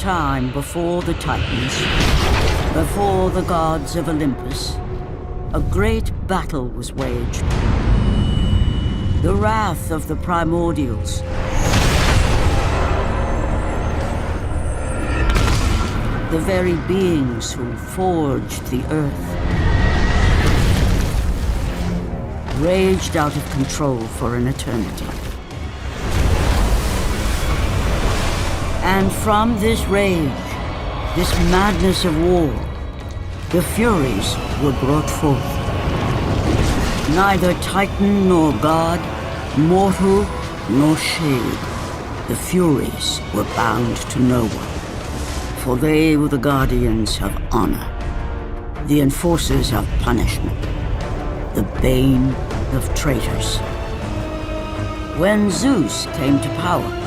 time before the Titans, before the gods of Olympus, a great battle was waged. The wrath of the primordials. The very beings who forged the earth. Raged out of control for an eternity. And from this rage, this madness of war, the Furies were brought forth. Neither Titan nor God, mortal nor shade, the Furies were bound to no one. For they were the guardians of honor, the enforcers of punishment, the bane of traitors. When Zeus came to power,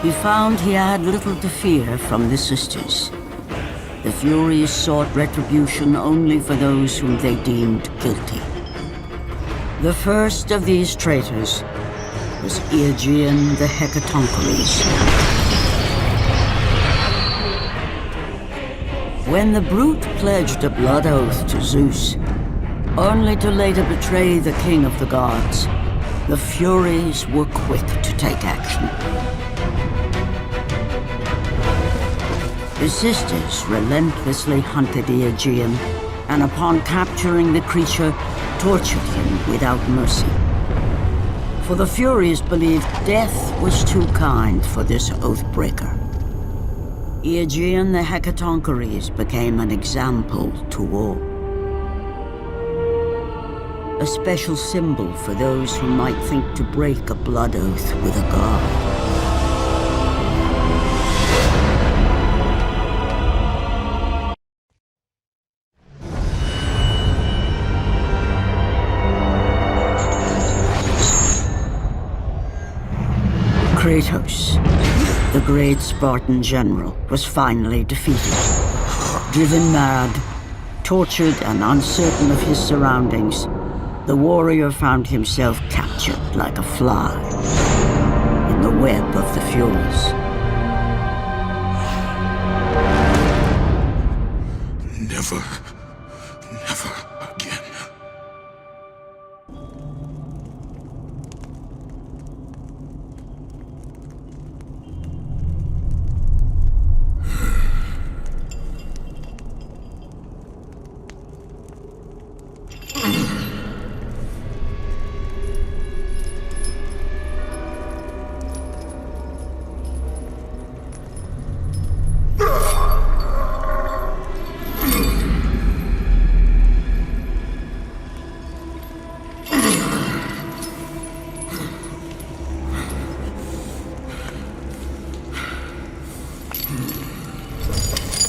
he found he had little to fear from the sisters. The Furies sought retribution only for those whom they deemed guilty. The first of these traitors was Aegean the Hecatoncheires. When the brute pledged a blood oath to Zeus, only to later betray the king of the gods, the Furies were quick to take action. The sisters relentlessly hunted Aegean, and upon capturing the creature, tortured him without mercy. For the Furies believed death was too kind for this oath-breaker. Aegean the Hecatoncheires became an example to all. A special symbol for those who might think to break a blood oath with a god. Kratos, the great Spartan general, was finally defeated. Driven mad, tortured and uncertain of his surroundings, the warrior found himself captured like a fly in the web of the Furies. Never again.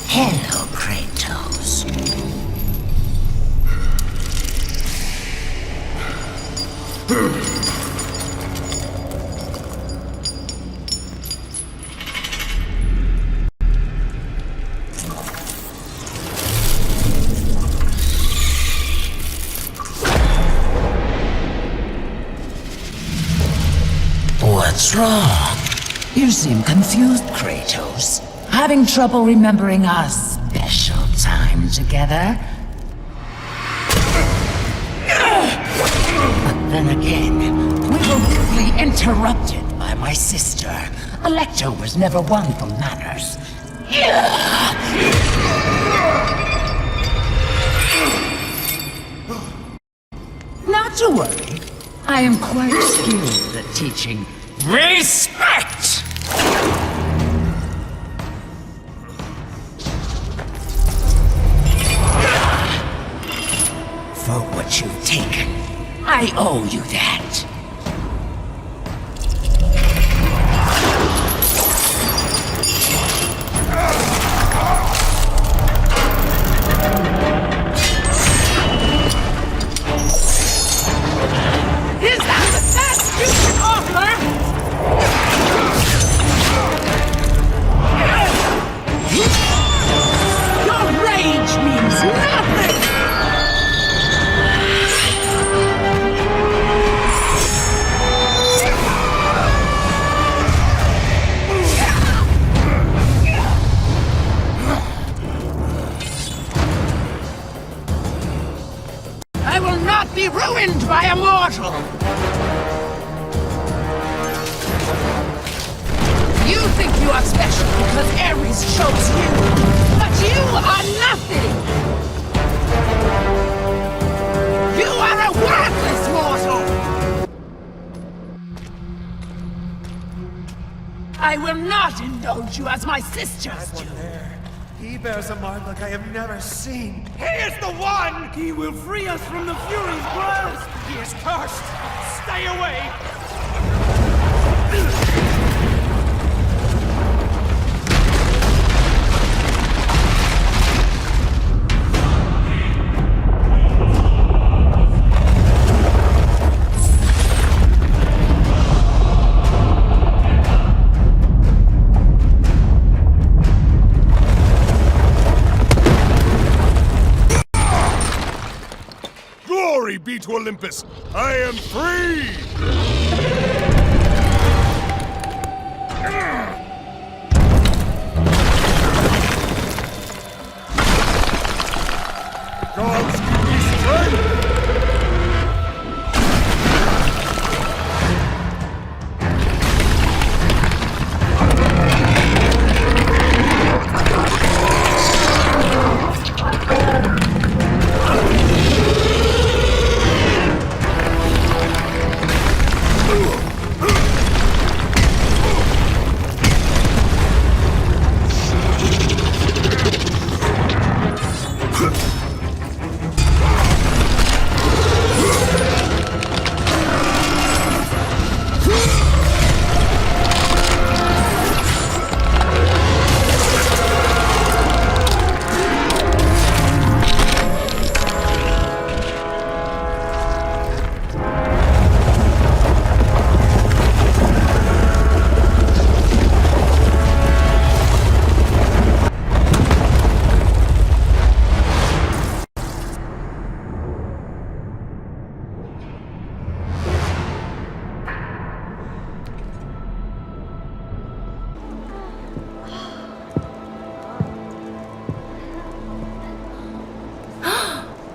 Hello, Kratos. What's wrong? You seem confused, Kratos. Having trouble remembering our special time together? But then again, we were rudely interrupted by my sister. Alecto was never one for manners. Not to worry. I am quite skilled at teaching respect! For what you've taken, I owe you that. Is that the best you can offer? Your rage means nothing! challenged by a mortal! You think you are special because Ares chose you, but you are nothing! You are a worthless mortal! I will not indulge you as my sisters do. He bears a mark like I have never seen. He is the one! He will free us from the Furies' grasp! He is cursed! Stay away! Glory be to Olympus! I am free! Gods give me strength!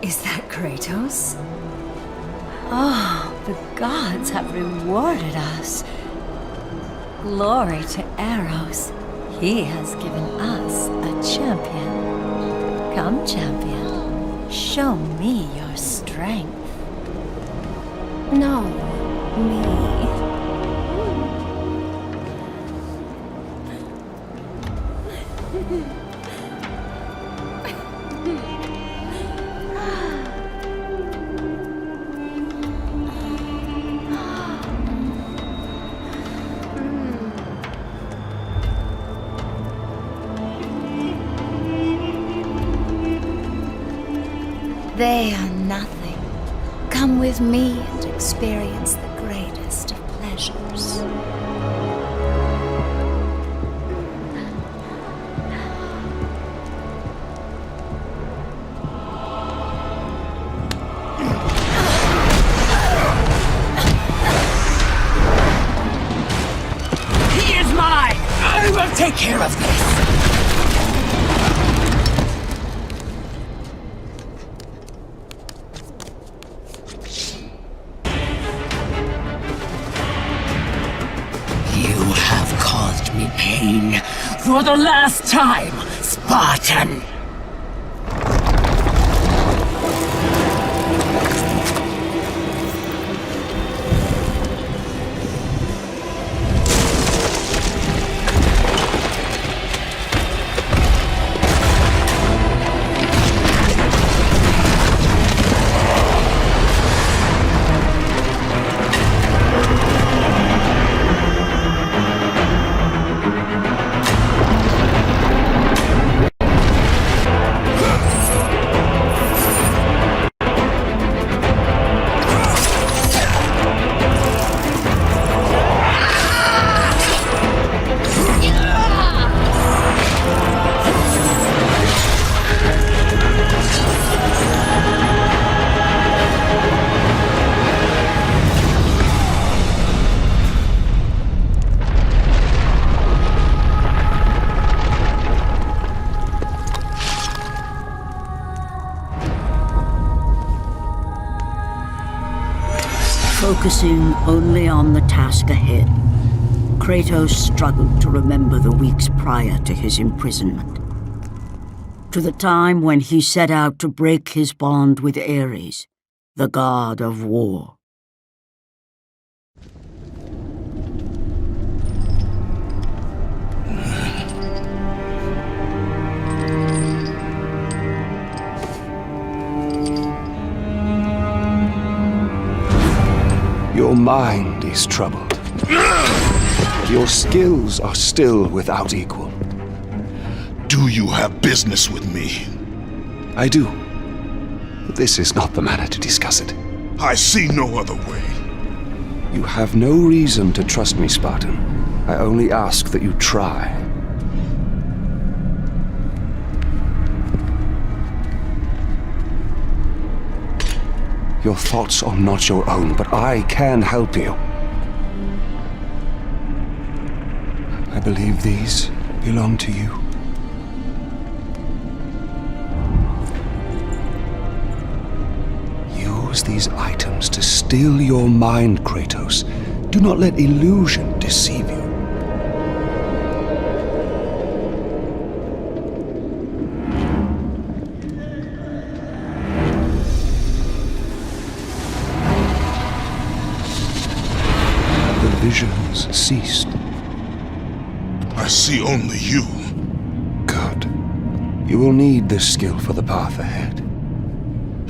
Is that Kratos? Oh, the gods have rewarded us. Glory to Eros. He has given us a champion. Come, champion. Show me your strength. No, me. They are nothing. Come with me and experience the greatest of pleasures. He is mine! I will take care of this! You have caused me pain for the last time, Spartan! Focusing only on the task ahead, Kratos struggled to remember the weeks prior to his imprisonment. To the time when he set out to break his bond with Ares, the god of war. Your mind is troubled. Your skills are still without equal. Do you have business with me? I do. But this is not the manner to discuss it. I see no other way. You have no reason to trust me, Spartan. I only ask that you try. Your thoughts are not your own, but I can help you. I believe these belong to you. Use these items to still your mind, Kratos. Do not let illusion deceive you. Visions ceased. I see only you. Good. You will need this skill for the path ahead.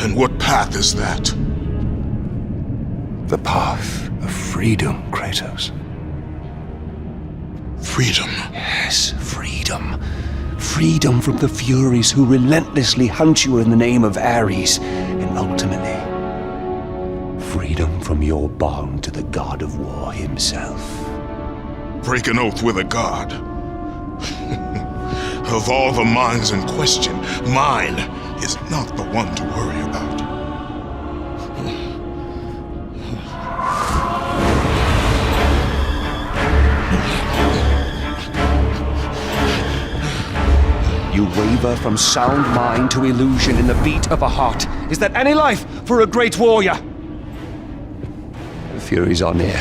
And what path is that? The path of freedom, Kratos. Freedom? Yes, freedom. Freedom from the Furies who relentlessly hunt you in the name of Ares, and ultimately, freedom from your bond to the god of war himself. Break an oath with a god. Of all the minds in question, mine is not the one to worry about. You waver from sound mind to illusion in the beat of a heart. Is that any life for a great warrior? The Furies are near.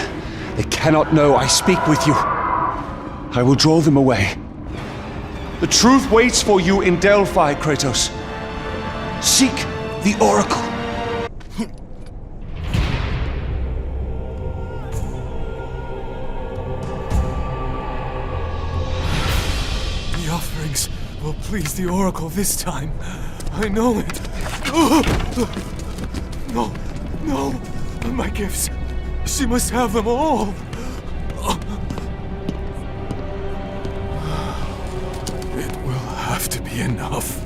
They cannot know I speak with you. I will draw them away. The truth waits for you in Delphi, Kratos. Seek the Oracle. The offerings will please the Oracle this time. I know it. No, no, my gifts. She must have them all. It will have to be enough.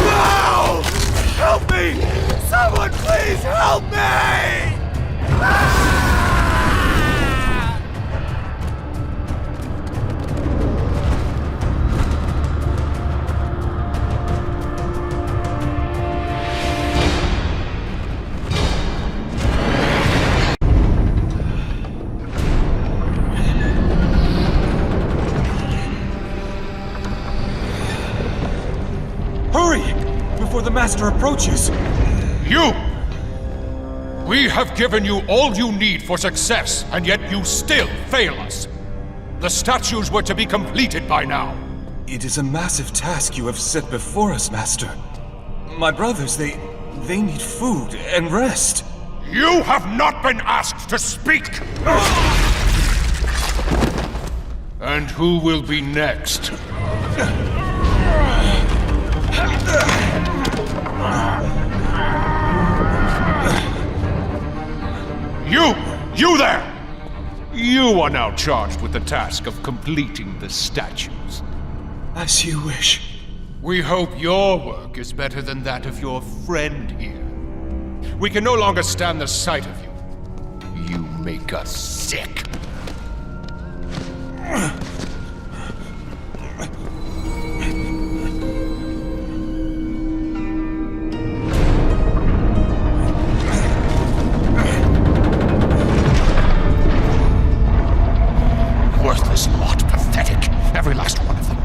No! Help me! Someone please help me! Before the Master approaches! You! We have given you all you need for success, and yet you still fail us. The statues were to be completed by now. It is a massive task you have set before us, Master. My brothers, they need food and rest. You have not been asked to speak! And who will be next? You there! You are now charged with the task of completing the statues. As you wish. We hope your work is better than that of your friend here. We can no longer stand the sight of you. You make us sick. Worthless lot, pathetic, every last one of them.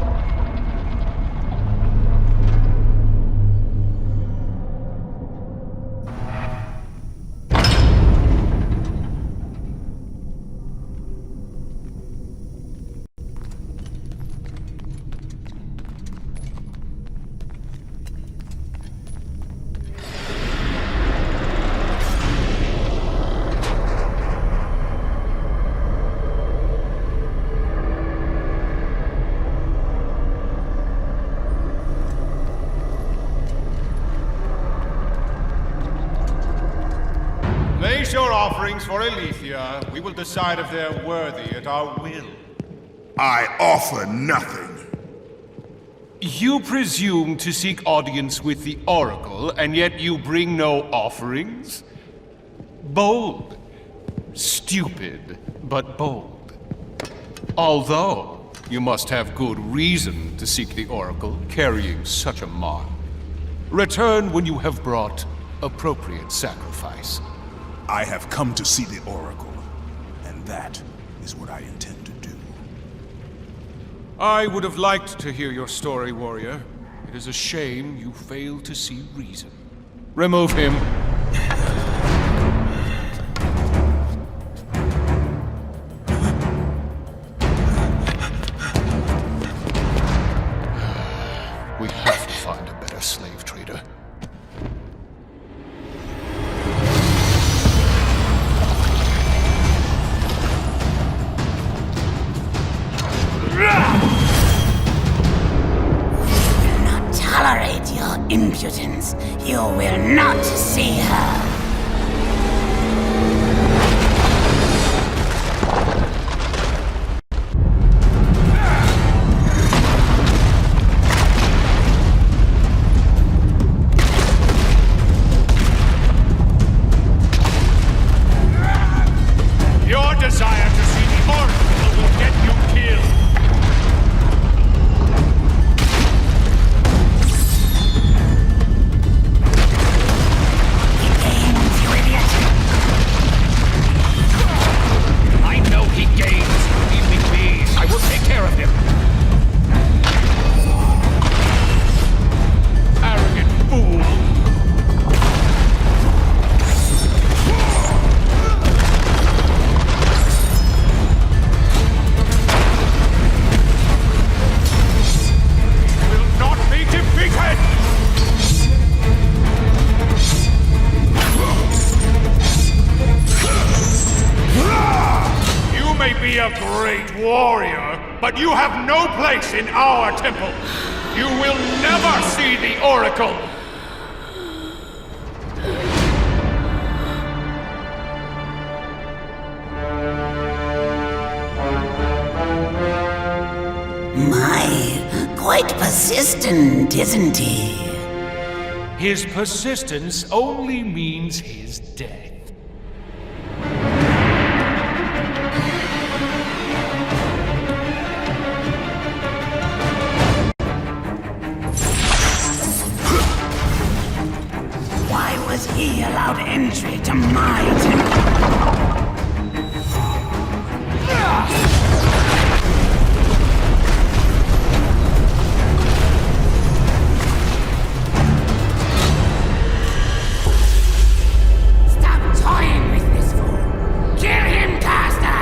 Place your offerings for Aletheia. We will decide if they're worthy at our will. I offer nothing. You presume to seek audience with the Oracle, and yet you bring no offerings? Bold. Stupid, but bold. Although, you must have good reason to seek the Oracle, carrying such a mark. Return when you have brought appropriate sacrifice. I have come to see the Oracle, and that is what I intend to do. I would have liked to hear your story, warrior. It is a shame you failed to see reason. Remove him. We have to find a better slave trader. Tolerate your impudence. You will not see her. Your desire to see the Oracle will get you killed. But you have no place in our temple. You will never see the Oracle. My, quite persistent, isn't he? His persistence only means his death. He allowed entry to my temple. Stop toying with this fool. Kill him, Caster!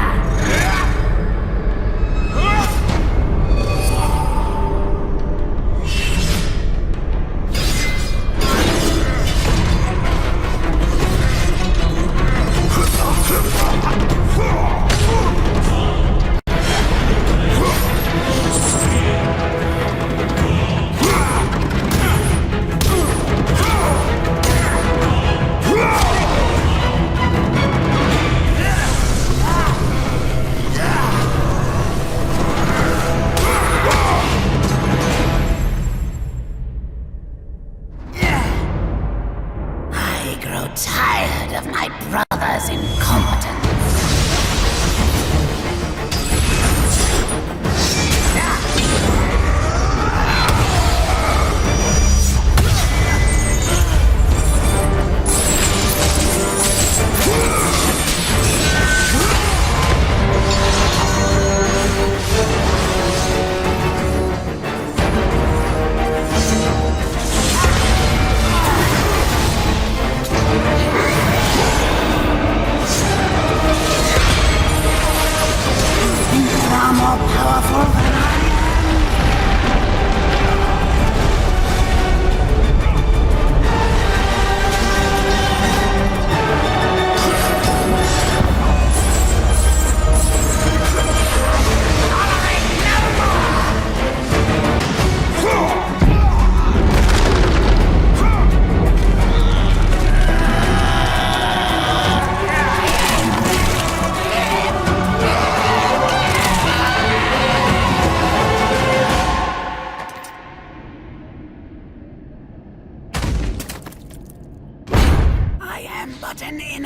Tired of my brother's incompetence.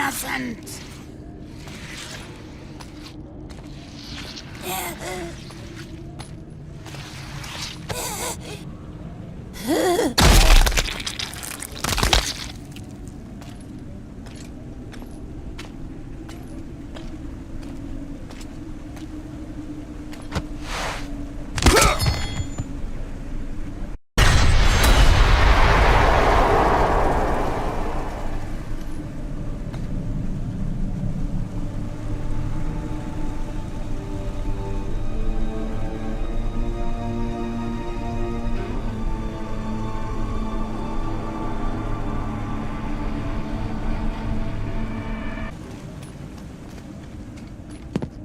innocent.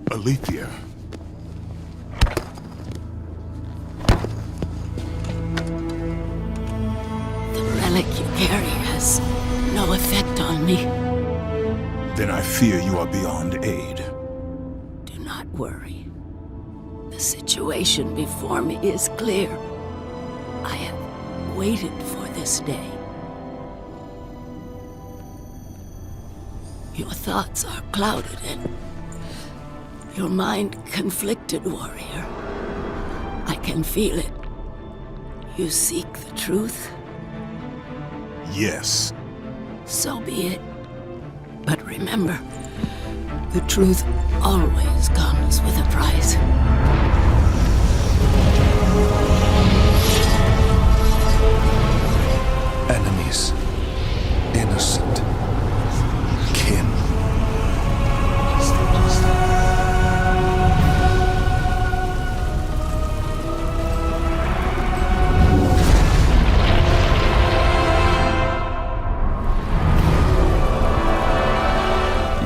Alethea. The relic you carry has no effect on me. Then I fear you are beyond aid. Do not worry. The situation before me is clear. I have waited for this day. Your thoughts are clouded and your mind conflicted, warrior. I can feel it. You seek the truth? Yes. So be it. But remember, the truth always comes with a price. Enemies. Innocent. Kin.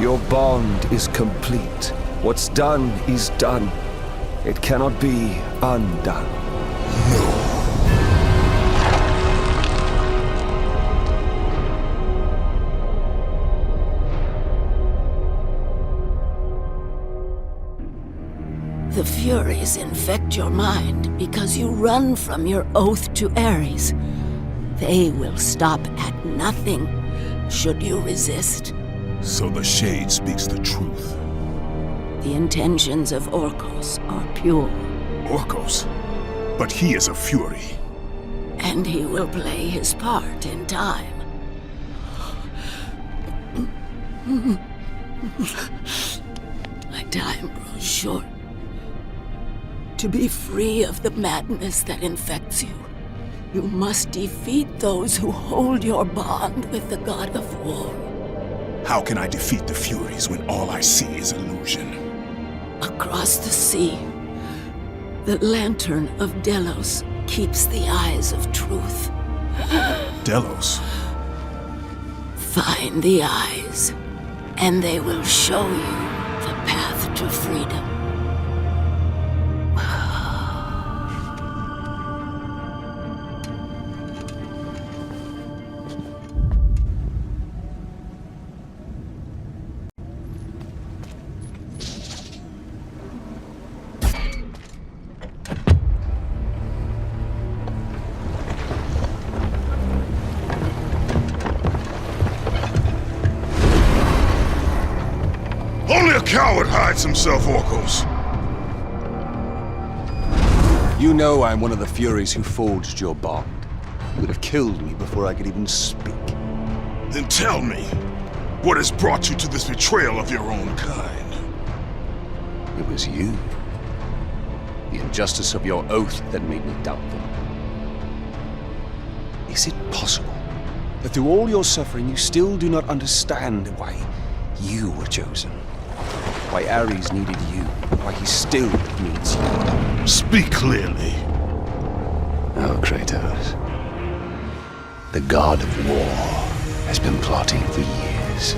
Your bond is complete. What's done is done. It cannot be undone. The Furies infect your mind because you run from your oath to Ares. They will stop at nothing should you resist. So the Shade speaks the truth. The intentions of Orcos are pure. Orcos? But he is a Fury. And he will play his part in time. My time grows short. To be free of the madness that infects you, you must defeat those who hold your bond with the god of war. How can I defeat the Furies when all I see is illusion? Across the sea, the lantern of Delos keeps the eyes of truth. Delos? Find the eyes, and they will show you the path to freedom. Only a coward hides himself, Orcos. You know I'm one of the Furies who forged your bond. You would have killed me before I could even speak. Then tell me, what has brought you to this betrayal of your own kind? It was you. The injustice of your oath that made me doubtful. Is it possible that through all your suffering you still do not understand why you were chosen? Why Ares needed you, why he still needs you? Speak clearly. Oh, Kratos. The god of war has been plotting for years.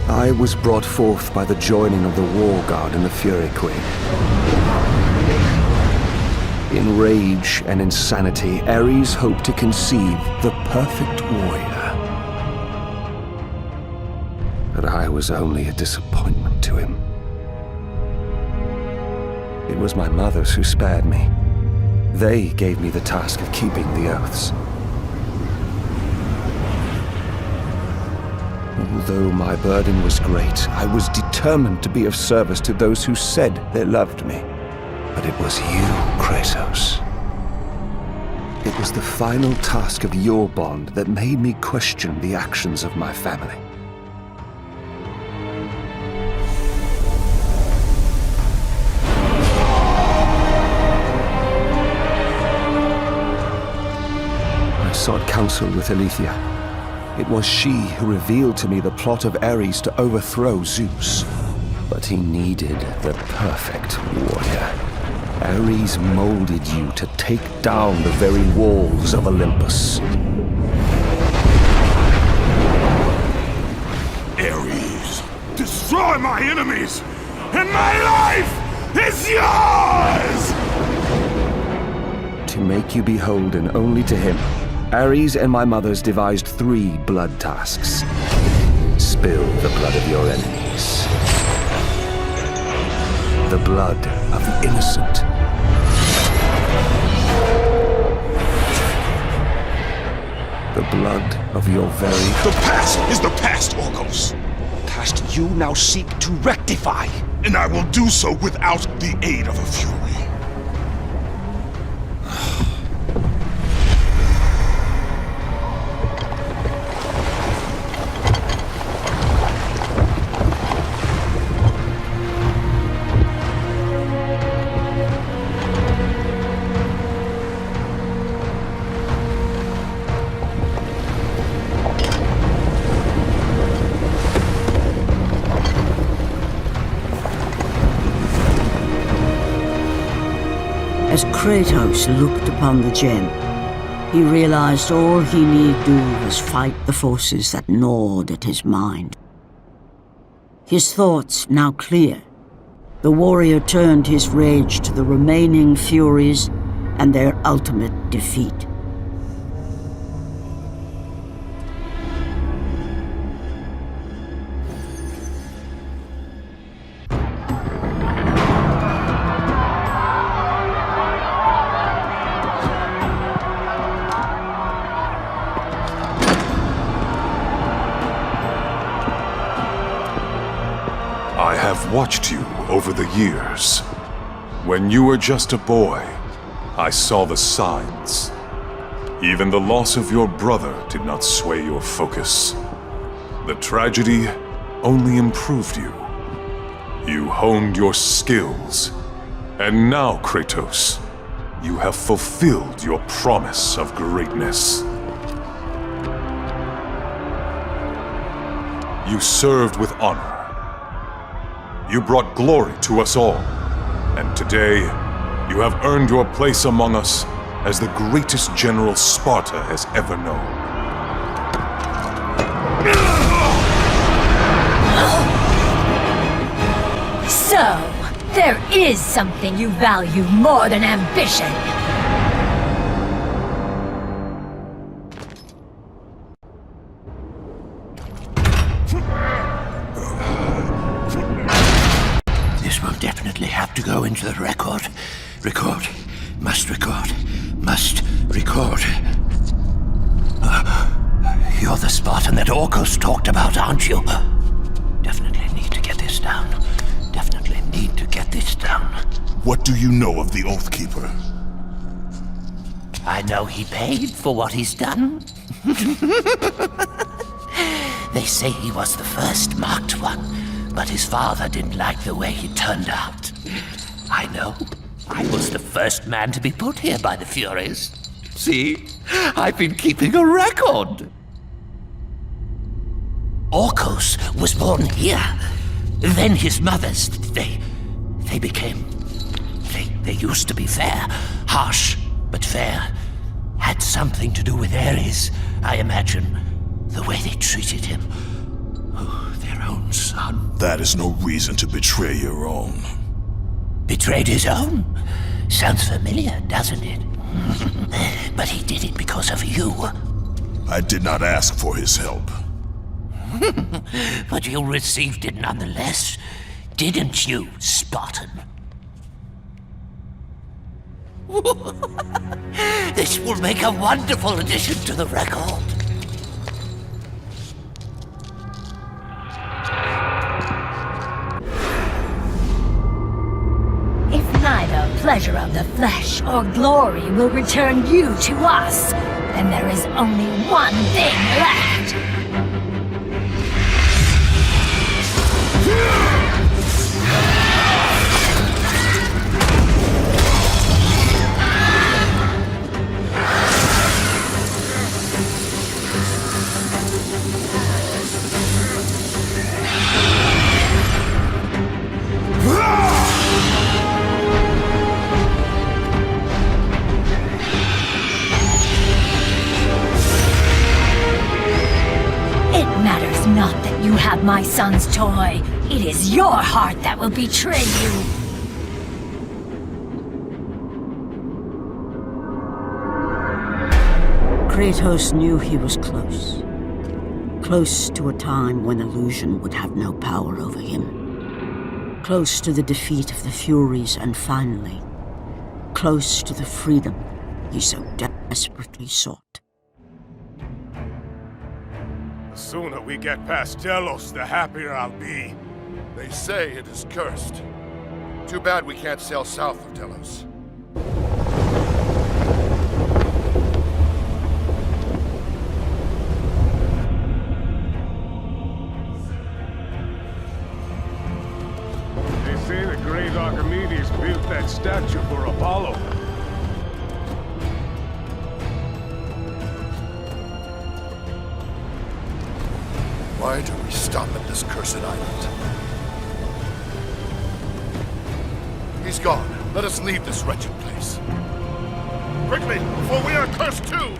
I was brought forth by the joining of the War God and the Fury Queen. In rage and insanity, Ares hoped to conceive the perfect warrior. But I was only a disappointment to him. It was my mothers who spared me. They gave me the task of keeping the oaths. Although my burden was great, I was determined to be of service to those who said they loved me. But it was you, Kratos. It was the final task of your bond that made me question the actions of my family. I sought counsel with Aletheia. It was she who revealed to me the plot of Ares to overthrow Zeus. But he needed the perfect warrior. Ares molded you to take down the very walls of Olympus. Ares, destroy my enemies, and my life is yours! To make you beholden only to him, Ares and my mothers devised 3 blood tasks. Spill the blood of your enemies. The blood of the innocent. The blood of your very... The past is the past, Orcos! past you now seek to rectify. And I will do so without the aid of a Fury. As Kratos looked upon the gem, he realized all he need do was fight the forces that gnawed at his mind. His thoughts now clear, the warrior turned his rage to the remaining Furies and their ultimate defeat. I have watched you over the years. When you were just a boy, I saw the signs. Even the loss of your brother did not sway your focus. The tragedy only improved you. You honed your skills. And now, Kratos, you have fulfilled your promise of greatness. You served with honor. You brought glory to us all, and today, you have earned your place among us as the greatest general Sparta has ever known. So, there is something you value more than ambition. Definitely have to go into the record. Record. Must record. Must record. You're the Spartan that Orcos talked about, aren't you? Definitely need to get this down. Definitely need to get this down. What do you know of the Oathkeeper? I know he paid for what he's done. They say he was the first marked one. But his father didn't like the way he turned out. I know. I was the first man to be put here by the Furies. See? I've been keeping a record. Orcos was born here. Then his mothers, they became... They used to be fair. Harsh, but fair. Had something to do with Ares, I imagine. The way they treated him. Their own son. That is no reason to betray your own. Betrayed his own? Sounds familiar, doesn't it? But he did it because of you. I did not ask for his help. But you received it nonetheless, didn't you, Spartan? This will make a wonderful addition to the record. pleasure of the flesh or glory will return you to us, then there is only one thing left. It matters not that you have my son's toy. It is your heart that will betray you. Kratos knew he was close. Close to a time when illusion would have no power over him. Close to the defeat of the Furies, and finally, close to the freedom he so desperately sought. The sooner we get past Delos, the happier I'll be. They say it is cursed. Too bad we can't sail south of Delos. They say the great Archimedes built that statue for Apollo. Why do we stop at this cursed island? He's gone. Let us leave this wretched place. Quickly, before we are cursed too!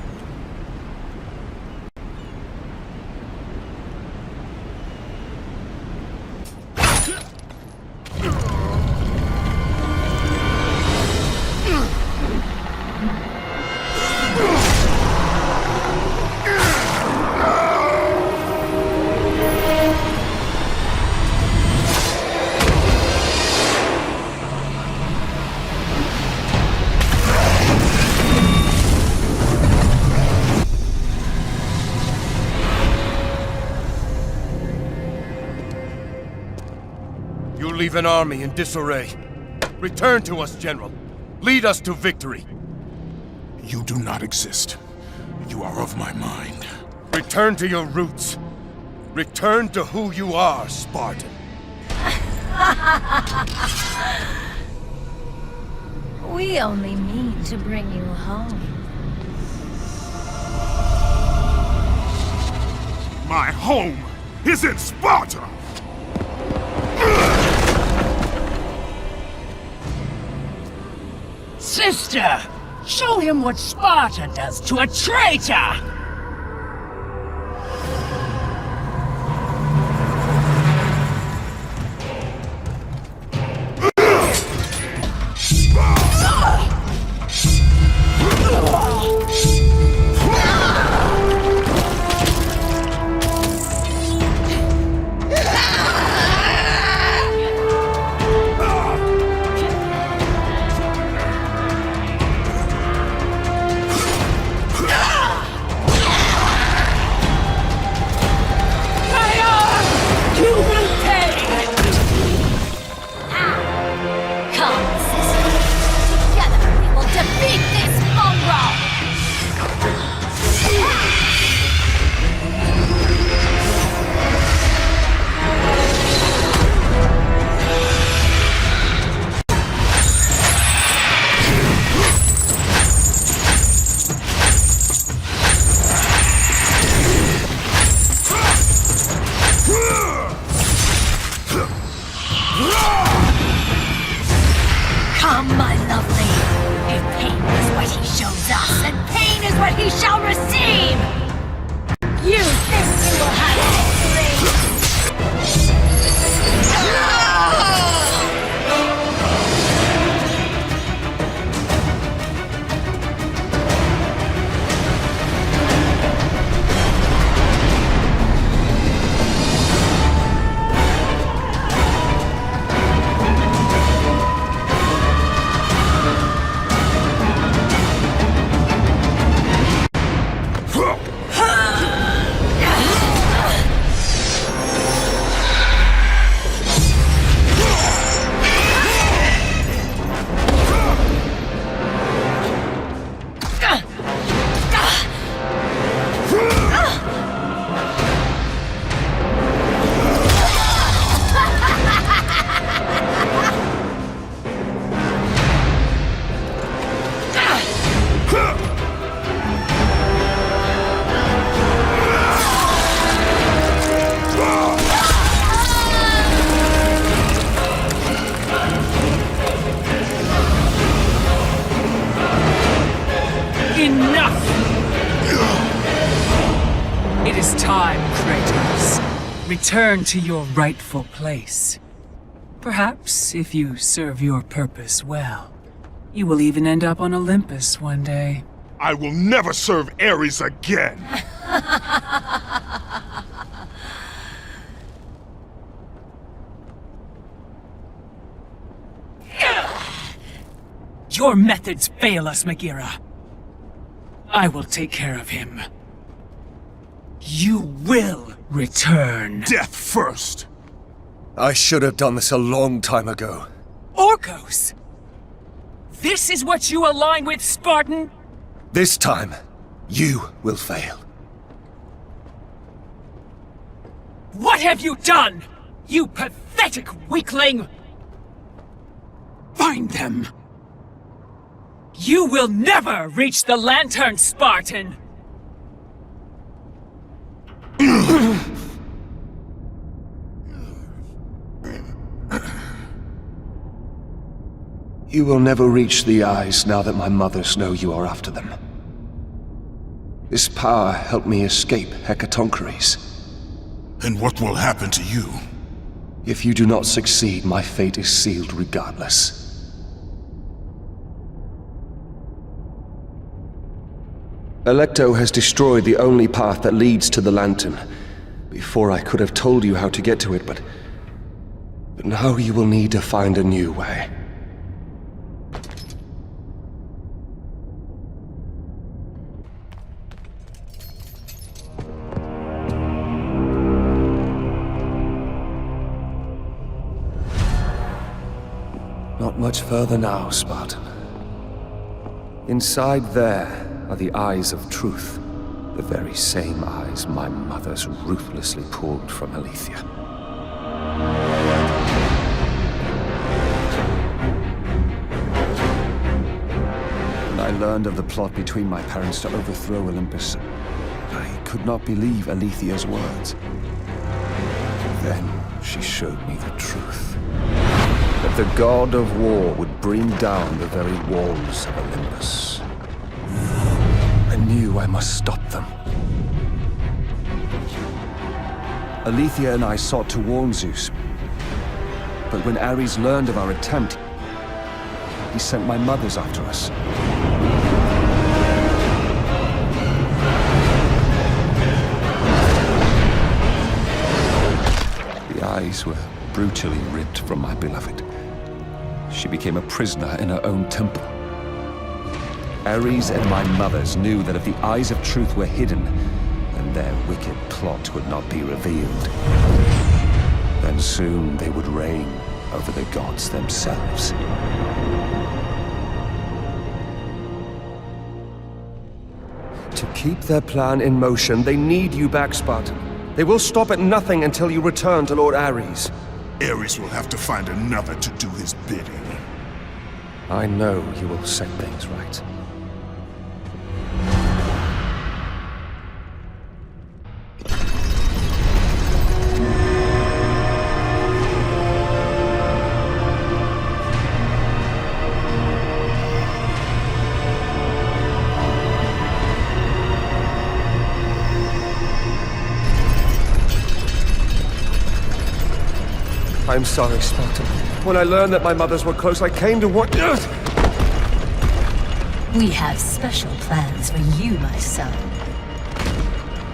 Leave an army in disarray. Return to us, General. Lead us to victory. You do not exist. You are of my mind. Return to your roots. Return to who you are, Spartan. We only mean to bring you home. My home is in Sparta! Sister, show him what Sparta does to a traitor! return to your rightful place. Perhaps, if you serve your purpose well, you will even end up on Olympus one day. I will never serve Ares again! Your methods fail us, Megira. I will take care of him. You will return. Death first! I should have done this a long time ago. Orcos! This is what you align with, Spartan? This time, you will fail. What have you done? You pathetic weakling! Find them! You will never reach the Lantern, Spartan! You will never reach the eyes now that my mothers know you are after them. This power helped me escape Hecatoncheires. And what will happen to you? If you do not succeed, my fate is sealed regardless. Alecto has destroyed the only path that leads to the Lantern. Before I could have told you how to get to it, but now you will need to find a new way. Not much further now, Spartan. Inside there are the eyes of truth, the very same eyes my mothers ruthlessly pulled from Aletheia. When I learned of the plot between my parents to overthrow Olympus, I could not believe Aletheia's words. Then she showed me the truth. That the god of war would bring down the very walls of Olympus. I knew I must stop them. Aletheia and I sought to warn Zeus. But when Ares learned of our attempt, he sent my mothers after us. The eyes were brutally ripped from my beloved. She became a prisoner in her own temple. Ares and my mothers knew that if the eyes of truth were hidden, then their wicked plot would not be revealed. Then soon they would reign over the gods themselves. To keep their plan in motion, they need you back, Spartan. They will stop at nothing until you return to Lord Ares. Ares will have to find another to do his bidding. I know you will set things right. I'm sorry, Spartan. When I learned that my mothers were close, I came to what... We have special plans for you, my son.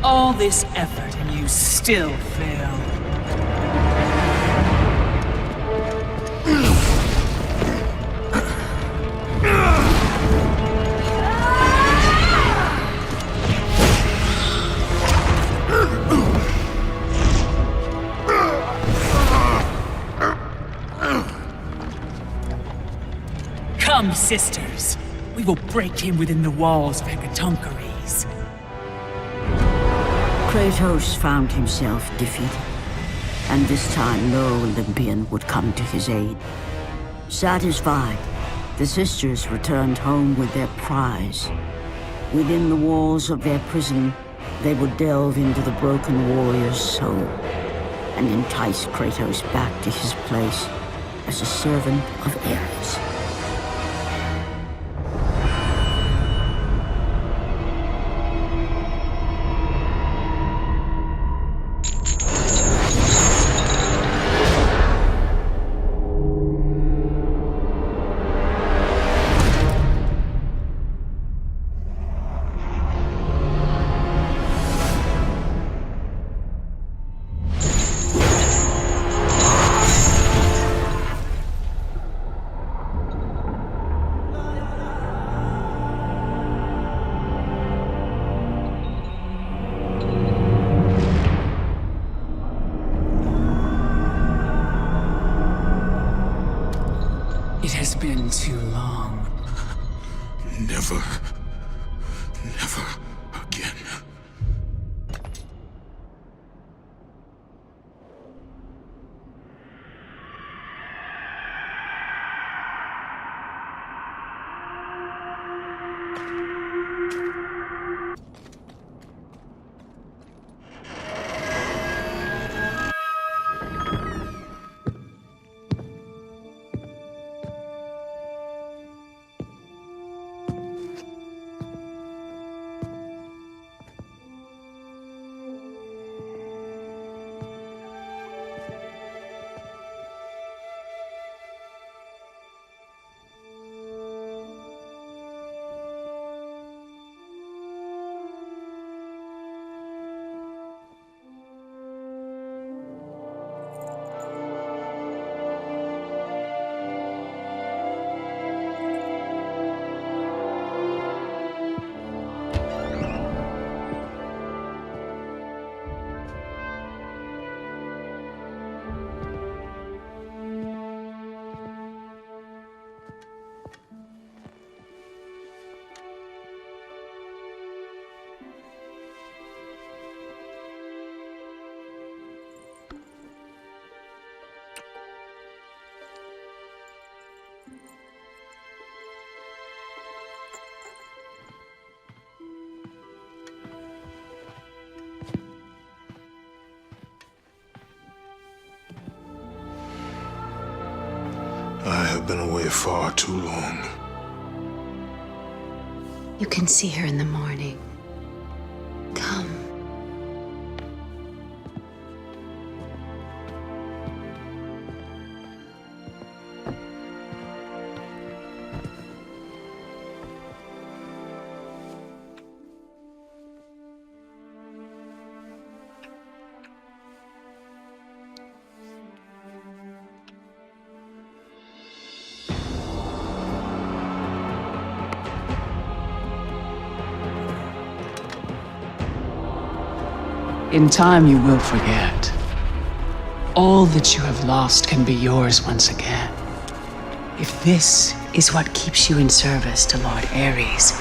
All this effort and you still fail. Come, sisters. We will break him within the walls of Hecatoncheires. Kratos found himself defeated, and this time no Olympian would come to his aid. Satisfied, the sisters returned home with their prize. Within the walls of their prison, they would delve into the broken warrior's soul and entice Kratos back to his place as a servant of Ares. all too long. Never. Never again. I have been away far too long. You can see her in the morning. Come. In time, you will forget. All that you have lost can be yours once again. If this is what keeps you in service to Lord Ares,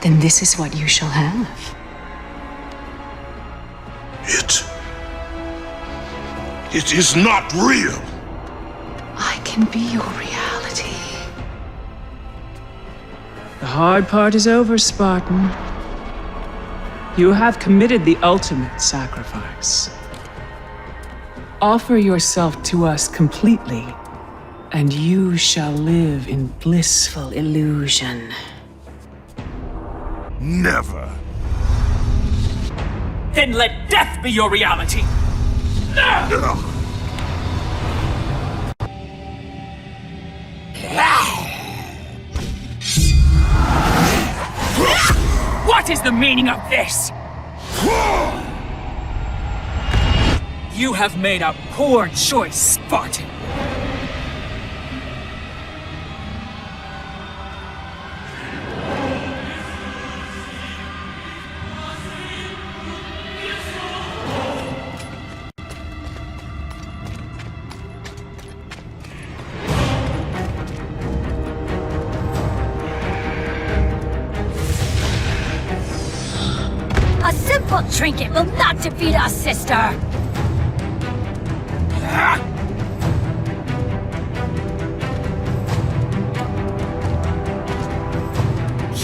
then this is what you shall have. It is not real. I can be your reality. The hard part is over, Spartan. You have committed the ultimate sacrifice. Offer yourself to us completely, and you shall live in blissful illusion. Never. Then let death be your reality! What is the meaning of this? You have made a poor choice, Spartan. A simple trinket will not defeat us, sister!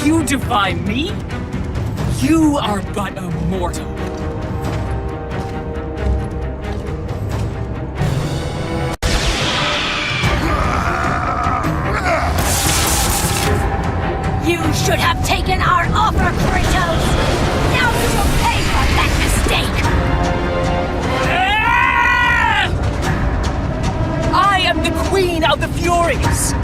You defy me? You are but a mortal. You should have taken our offer, Kratos! Now you will pay for that mistake! I am the Queen of the Furies!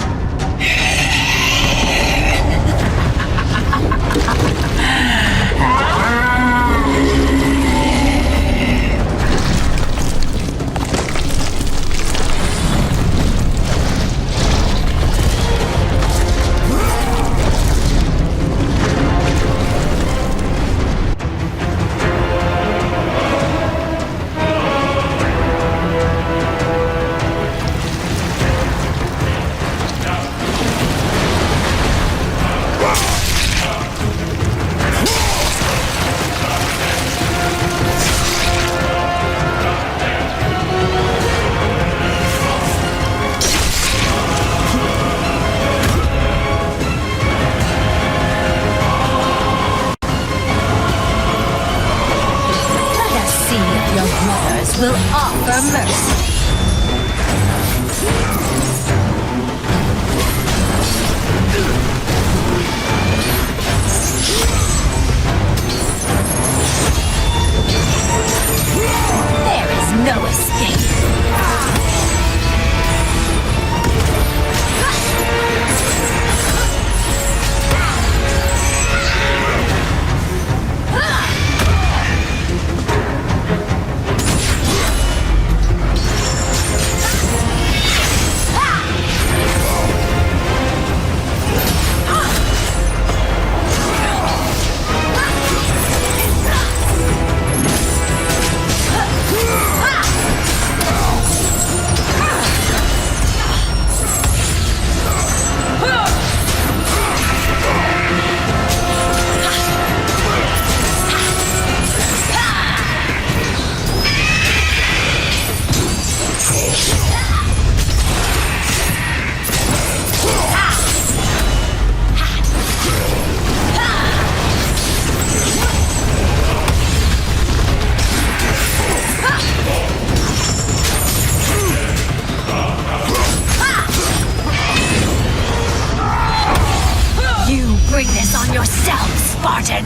Satan!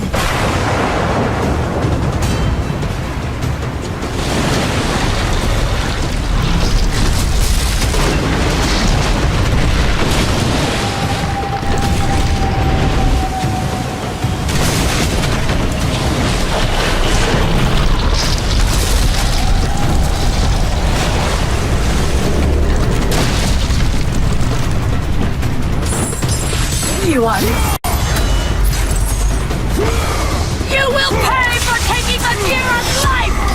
You are... You will pay for taking Akira's life!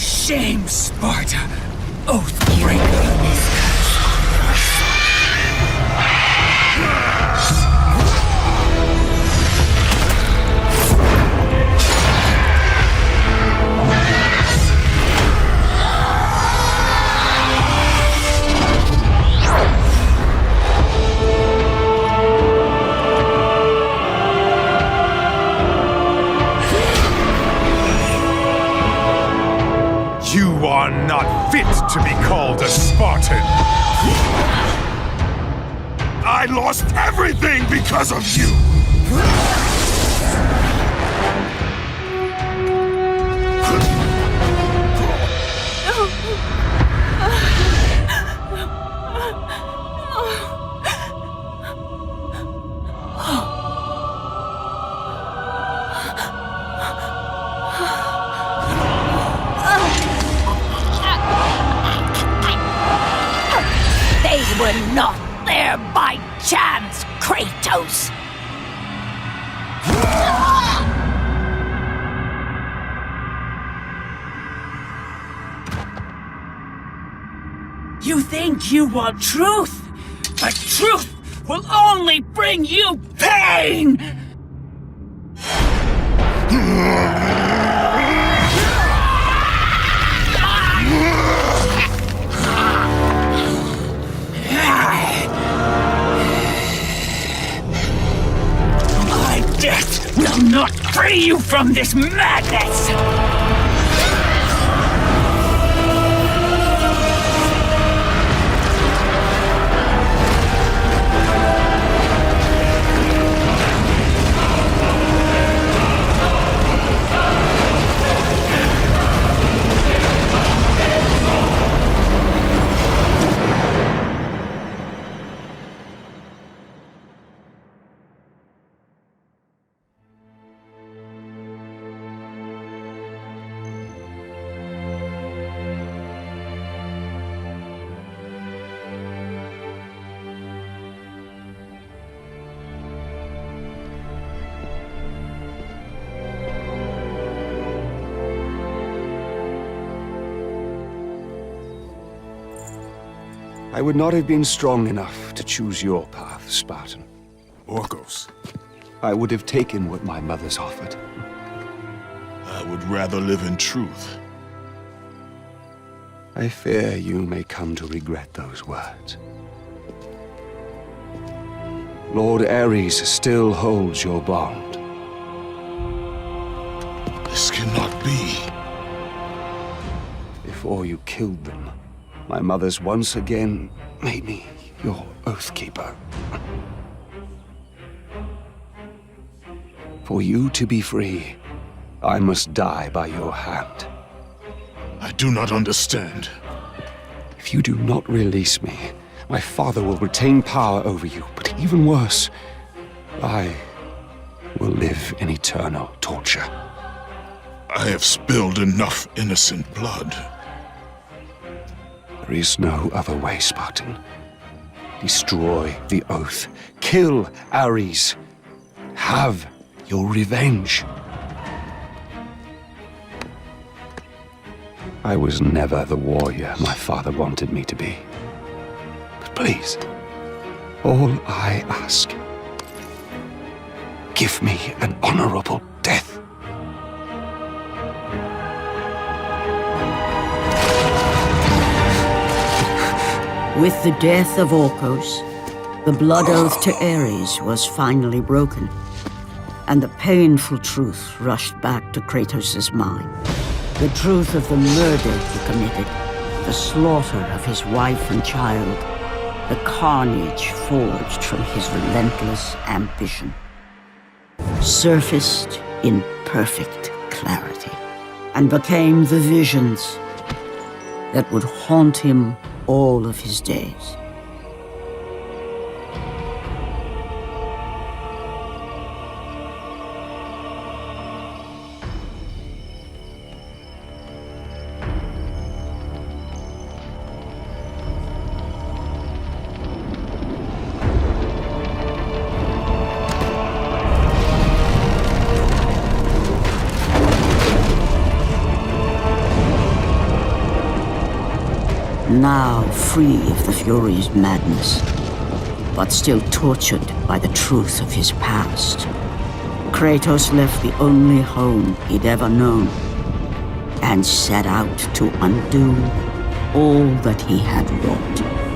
Shame, Sparta! Oathbreaker! You are not fit to be called a Spartan! I lost everything because of you! They were not there by chance, Kratos! You think you want truth, but truth will only bring you pain! My death will not free you from this madness! I would not have been strong enough to choose your path, Spartan. Orcos. I would have taken what my mother's offered. I would rather live in truth. I fear you may come to regret those words. Lord Ares still holds your bond. This cannot be. Before you killed them, my mother's once again made me your Oathkeeper. For you to be free, I must die by your hand. I do not understand. If you do not release me, my father will retain power over you, but even worse, I will live in eternal torture. I have spilled enough innocent blood. There is no other way, Spartan. Destroy the Oath. Kill Ares. Have your revenge. I was never the warrior my father wanted me to be. But please, all I ask, give me an honorable death. With the death of Orcos, the blood oath to Ares was finally broken, and the painful truth rushed back to Kratos' mind. The truth of the murder he committed, the slaughter of his wife and child, the carnage forged from his relentless ambition, surfaced in perfect clarity, and became the visions that would haunt him all of his days. Now free of the Furies' madness, but still tortured by the truth of his past, Kratos left the only home he'd ever known and set out to undo all that he had wrought.